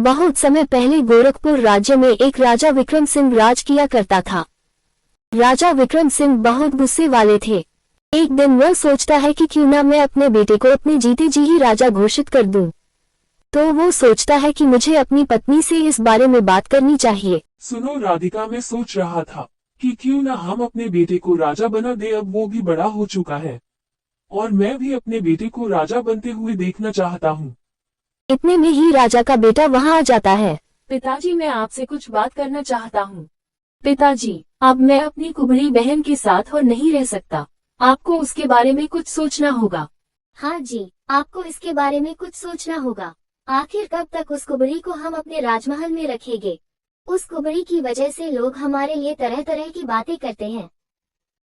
बहुत समय पहले गोरखपुर राज्य में एक राजा विक्रम सिंह राज किया करता था। राजा विक्रम सिंह बहुत गुस्से वाले थे। एक दिन वह सोचता है कि क्यों ना मैं अपने बेटे को अपने जीते जी ही राजा घोषित कर दूं। तो वो सोचता है कि मुझे अपनी पत्नी से इस बारे में बात करनी चाहिए। सुनो राधिका, मैं सोच रहा था कि क्यों ना हम अपने बेटे को राजा बना दे। अब वो भी बड़ा हो चुका है और मैं भी अपने बेटे को राजा बनते हुए देखना चाहता हूँ। इतने में ही राजा का बेटा वहां आ जाता है। पिताजी, मैं आपसे कुछ बात करना चाहता हूँ। पिताजी, अब मैं अपनी कुबड़ी बहन के साथ और नहीं रह सकता। आपको उसके बारे में कुछ सोचना होगा। हाँ जी, आपको इसके बारे में कुछ सोचना होगा। आखिर कब तक उस कुबड़ी को हम अपने राजमहल में रखेंगे? उस कुबड़ी की वजह से लोग हमारे लिए तरह तरह की बातें करते हैं।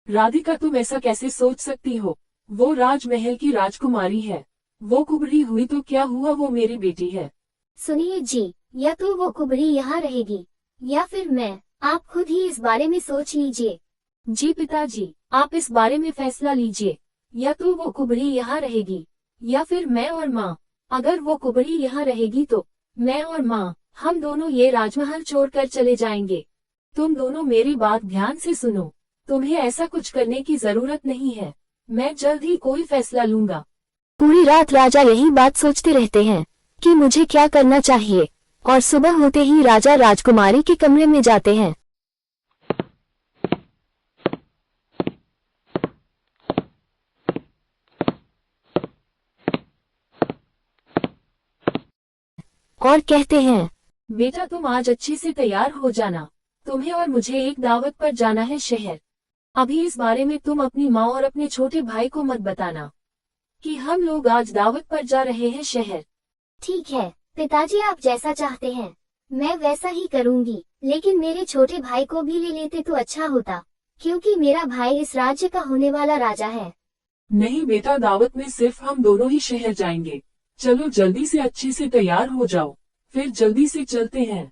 राधिका, तुम ऐसा कैसे सोच सकती हो? वो राजमहल की राजकुमारी है। वो कुबड़ी हुई तो क्या हुआ, वो मेरी बेटी है। सुनिए जी, या तो वो कुबड़ी यहाँ रहेगी या फिर मैं। आप खुद ही इस बारे में सोच लीजिए। जी पिताजी, आप इस बारे में फैसला लीजिए। या तो वो कुबड़ी यहाँ रहेगी या फिर मैं और माँ। अगर वो कुबड़ी यहाँ रहेगी तो मैं और माँ, हम दोनों ये राजमहल छोड़कर चले जाएंगे। तुम दोनों मेरी बात ध्यान से सुनो। तुम्हें ऐसा कुछ करने की जरूरत नहीं है। मैं जल्द ही कोई फैसला लूंगा। पूरी रात राजा यही बात सोचते रहते हैं कि मुझे क्या करना चाहिए, और सुबह होते ही राजा राजकुमारी के कमरे में जाते हैं। और कहते हैं, बेटा, तुम आज अच्छे से तैयार हो जाना। तुम्हें और मुझे एक दावत पर जाना है शहर। अभी इस बारे में तुम अपनी माँ और अपने छोटे भाई को मत बताना कि हम लोग आज दावत पर जा रहे हैं शहर। ठीक है पिताजी, आप जैसा चाहते हैं मैं वैसा ही करूंगी। लेकिन मेरे छोटे भाई को भी ले लेते तो अच्छा होता, क्योंकि मेरा भाई इस राज्य का होने वाला राजा है। नहीं बेटा, दावत में सिर्फ हम दोनों ही शहर जाएंगे। चलो जल्दी से अच्छे से तैयार हो जाओ, फिर जल्दी से चलते हैं।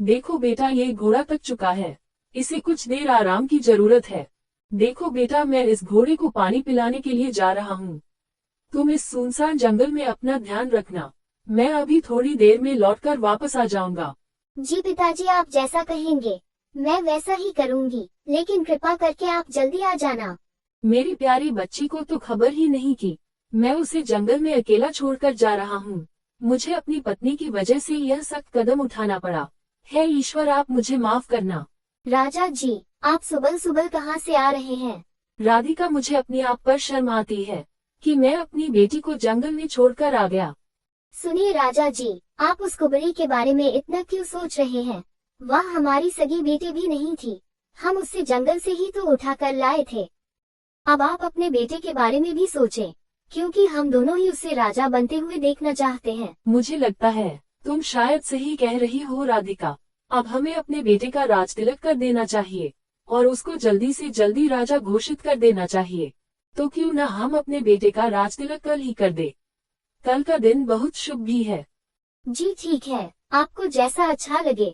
देखो बेटा, ये घोड़ा थक चुका है। इसे कुछ देर आराम की जरूरत है। देखो बेटा, मैं इस घोड़े को पानी पिलाने के लिए जा रहा हूँ। तुम इस सुनसान जंगल में अपना ध्यान रखना। मैं अभी थोड़ी देर में लौटकर वापस आ जाऊंगा। जी पिताजी, आप जैसा कहेंगे मैं वैसा ही करूंगी, लेकिन कृपा करके आप जल्दी आ जाना। मेरी प्यारी बच्ची को तो खबर ही नहीं की मैं उसे जंगल में अकेला छोड़कर जा रहा हूँ। मुझे अपनी पत्नी की वजह से यह सख्त कदम उठाना पड़ा। हे ईश्वर, आप मुझे माफ करना। राजा जी, आप सुबह सुबह कहाँ से आ रहे हैं? राधिका, मुझे अपने आप पर शर्म आती है कि मैं अपनी बेटी को जंगल में छोड़कर आ गया। सुनिए राजा जी, आप उस कुबड़ी के बारे में इतना क्यों सोच रहे हैं? वह हमारी सगी बेटी भी नहीं थी। हम उससे जंगल से ही तो उठा कर लाए थे। अब आप अपने बेटे के बारे में भी सोचें, क्योंकि हम दोनों ही उसे राजा बनते हुए देखना चाहते हैं। मुझे लगता है तुम शायद सही कह रही हो राधिका। अब हमें अपने बेटे का राज तिलक कर देना चाहिए और उसको जल्दी से जल्दी राजा घोषित कर देना चाहिए। तो क्यों न हम अपने बेटे का राज तिलक कल ही कर दे। कल का दिन बहुत शुभ भी है। जी ठीक है, आपको जैसा अच्छा लगे।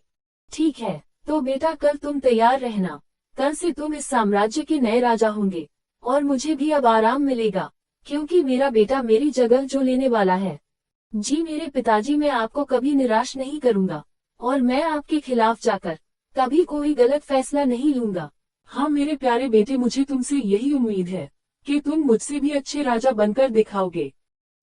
ठीक है, तो बेटा कल तुम तैयार रहना। कल से तुम इस साम्राज्य के नए राजा होंगे और मुझे भी अब आराम मिलेगा, क्योंकि मेरा बेटा मेरी जगह जो लेने वाला है। जी मेरे पिताजी, मैं आपको कभी निराश नहीं करूंगा और मैं आपके खिलाफ जाकर कभी कोई गलत फैसला नहीं लूंगा। हाँ मेरे प्यारे बेटे, मुझे तुमसे यही उम्मीद है कि तुम मुझसे भी अच्छे राजा बनकर दिखाओगे।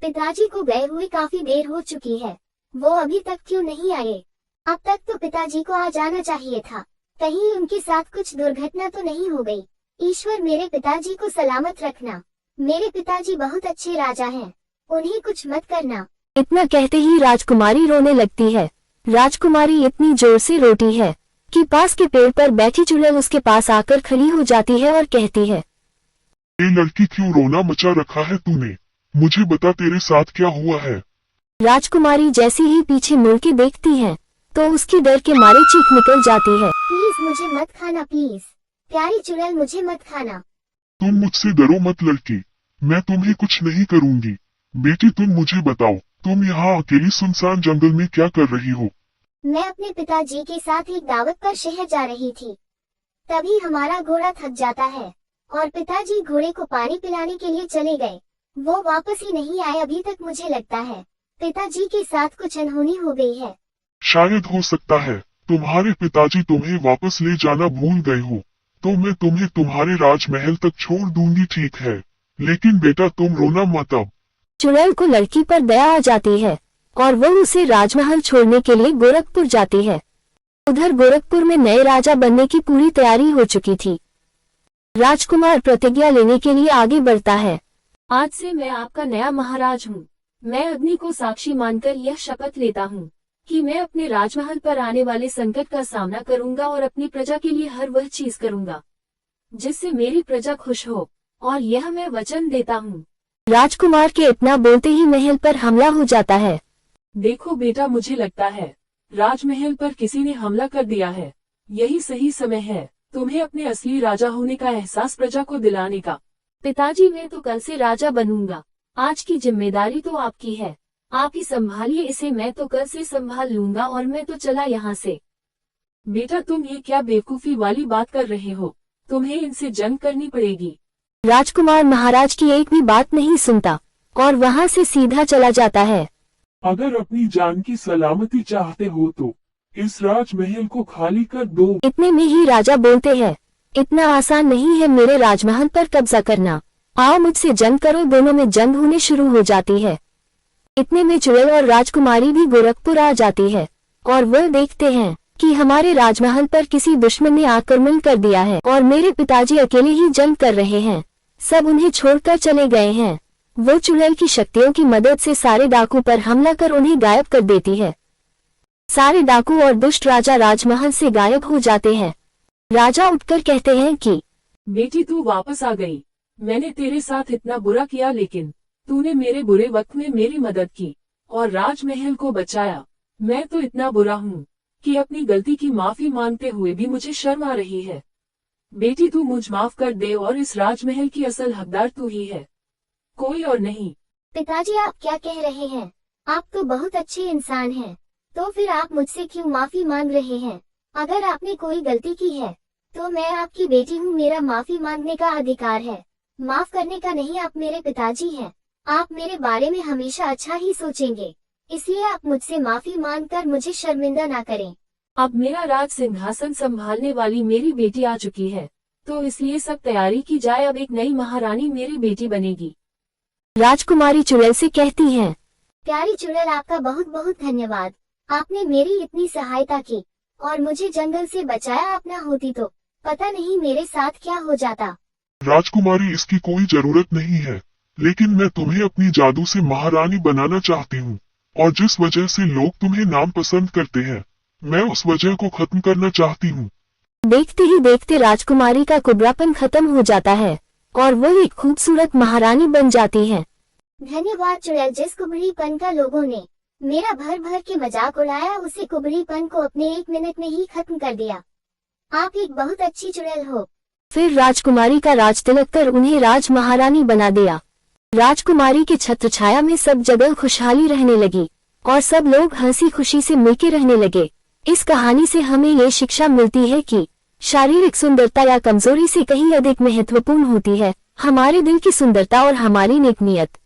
पिताजी को गए हुए काफी देर हो चुकी है, वो अभी तक क्यों नहीं आए? अब तक तो पिताजी को आ जाना चाहिए था। कहीं उनके साथ कुछ दुर्घटना तो नहीं हो गई? ईश्वर मेरे पिताजी को सलामत रखना। मेरे पिताजी बहुत अच्छे राजा हैं, उन्हें कुछ मत करना। इतना कहते ही राजकुमारी रोने लगती है। राजकुमारी इतनी जोर से रोती है कि पास के पेड़ पर बैठी चुड़ैल उसके पास आकर खड़ी हो जाती है और कहती है, ये लड़की, क्यों रोना मचा रखा है तूने? मुझे बता, तेरे साथ क्या हुआ है? राजकुमारी जैसे ही पीछे मुड़ के देखती है तो उसकी डर के मारे चीख निकल जाती है। प्लीज मुझे मत खाना, प्लीज प्यारी चुड़ैल, मुझे मत खाना। तुम मुझसे डरो मत लड़की, मैं तुम्हें कुछ नहीं करूंगी। बेटी तुम मुझे बताओ, तुम यहाँ अकेली सुनसान जंगल में क्या कर रही हो? मैं अपने पिताजी के साथ एक दावत पर शहर जा रही थी। तभी हमारा घोड़ा थक जाता है और पिताजी घोड़े को पानी पिलाने के लिए चले गए। वो वापस ही नहीं आए। अभी तक मुझे लगता है पिताजी के साथ कुछ अनहोनी हो गई है। शायद हो सकता है तुम्हारे पिताजी तुम्हें वापस ले जाना भूल गए हो, तो मैं तुम्हें तुम्हारे राजमहल तक छोड़ दूंगी, ठीक है? लेकिन बेटा तुम रोना मत। अब चुड़ैल को लड़की पर दया आ जाती है और वो उसे राजमहल छोड़ने के लिए गोरखपुर जाती है। उधर गोरखपुर में नए राजा बनने की पूरी तैयारी हो चुकी थी। राजकुमार प्रतिज्ञा लेने के लिए आगे बढ़ता है। आज से मैं आपका नया महाराज हूँ। मैं अग्नि को साक्षी मानकर यह शपथ लेता हूँ कि मैं अपने राजमहल पर आने वाले संकट का सामना करूंगा और अपनी प्रजा के लिए हर वह चीज करूंगा जिससे मेरी प्रजा खुश हो, और यह मैं वचन देता हूँ। राजकुमार के इतना बोलते ही महल पर हमला हो जाता है। देखो बेटा, मुझे लगता है राजमहल पर किसी ने हमला कर दिया है। यही सही समय है तुम्हें अपने असली राजा होने का एहसास प्रजा को दिलाने का। पिताजी, मैं तो कल से राजा बनूंगा। आज की जिम्मेदारी तो आपकी है, आप ही संभालिए इसे। मैं तो कल से संभाल लूंगा और मैं तो चला यहाँ से। बेटा, तुम ये क्या बेवकूफी वाली बात कर रहे हो? तुम्हें इनसे जंग करनी पड़ेगी। राजकुमार महाराज की एक भी बात नहीं सुनता और वहाँ से सीधा चला जाता है। अगर अपनी जान की सलामती चाहते हो तो इस राजमहल को खाली कर दो। इतने में ही राजा बोलते हैं, इतना आसान नहीं है मेरे राजमहल पर कब्जा करना। आओ मुझसे जंग करो। दोनों में जंग होने शुरू हो जाती है। इतने में चुड़ैल और राजकुमारी भी गोरखपुर आ जाती है और वह देखते हैं कि हमारे राजमहल पर किसी दुश्मन ने आक्रमण कर दिया है और मेरे पिताजी अकेले ही जंग कर रहे हैं। सब उन्हें छोड़कर चले गए हैं। वो चुड़ैल की शक्तियों की मदद से सारे डाकू पर हमला कर उन्हें गायब कर देती है। सारे डाकू और दुष्ट राजा राजमहल से गायब हो जाते हैं। राजा उठकर कहते हैं कि बेटी, तू वापस आ गई। मैंने तेरे साथ इतना बुरा किया, लेकिन तूने मेरे बुरे वक्त में मेरी मदद की और राजमहल को बचाया। मैं तो इतना बुरा हूँ कि अपनी गलती की माफी मांगते हुए भी मुझे शर्म आ रही है। बेटी, तू मुझ माफ कर दे और इस राजमहल की असल हकदार तू ही है, कोई और नहीं। पिताजी, आप क्या कह रहे हैं? आप तो बहुत अच्छे इंसान हैं, तो फिर आप मुझसे क्यों माफी मांग रहे हैं? अगर आपने कोई गलती की है तो मैं आपकी बेटी हूँ, मेरा माफी मांगने का अधिकार है, माफ करने का नहीं। आप मेरे पिताजी हैं, आप मेरे बारे में हमेशा अच्छा ही सोचेंगे, इसलिए आप मुझसे माफी मांगकर मुझे शर्मिंदा ना करें। अब मेरा राज सिंहासन संभालने वाली मेरी बेटी आ चुकी है, तो इसलिए सब तैयारी की जाए। अब एक नई महारानी मेरी बेटी बनेगी। राजकुमारी चुड़ैल से कहती हैं, प्यारी चुड़ैल, आपका बहुत बहुत धन्यवाद। आपने मेरी इतनी सहायता की और मुझे जंगल से बचाया। आप ना होती तो पता नहीं मेरे साथ क्या हो जाता। राजकुमारी, इसकी कोई जरूरत नहीं है, लेकिन मैं तुम्हें अपनी जादू से महारानी बनाना चाहती हूँ और जिस वजह से लोग तुम्हें नाम पसंद करते हैं, मैं उस वजह को खत्म करना चाहती हूँ। देखते ही देखते राजकुमारी का कुबरापन खत्म हो जाता है और वो एक खूबसूरत महारानी बन जाती है। धन्यवाद चुड़ैल। जिस कुबड़ीपन का लोगों ने मेरा भर भर के मजाक उड़ाया, उसे कुबड़ीपन को अपने 1 मिनट में ही खत्म कर दिया। आप एक बहुत अच्छी चुड़ैल हो। फिर राजकुमारी का राज तिलक कर उन्हें राज महारानी बना दिया। राजकुमारी के छत्र छाया में सब जगह खुशहाली रहने लगी और सब लोग हंसी खुशी से मिलके रहने लगे। इस कहानी से हमें ये शिक्षा मिलती है कि शारीरिक सुंदरता या कमजोरी से कहीं अधिक महत्वपूर्ण होती है हमारे दिल की सुंदरता और हमारी नेक नियत।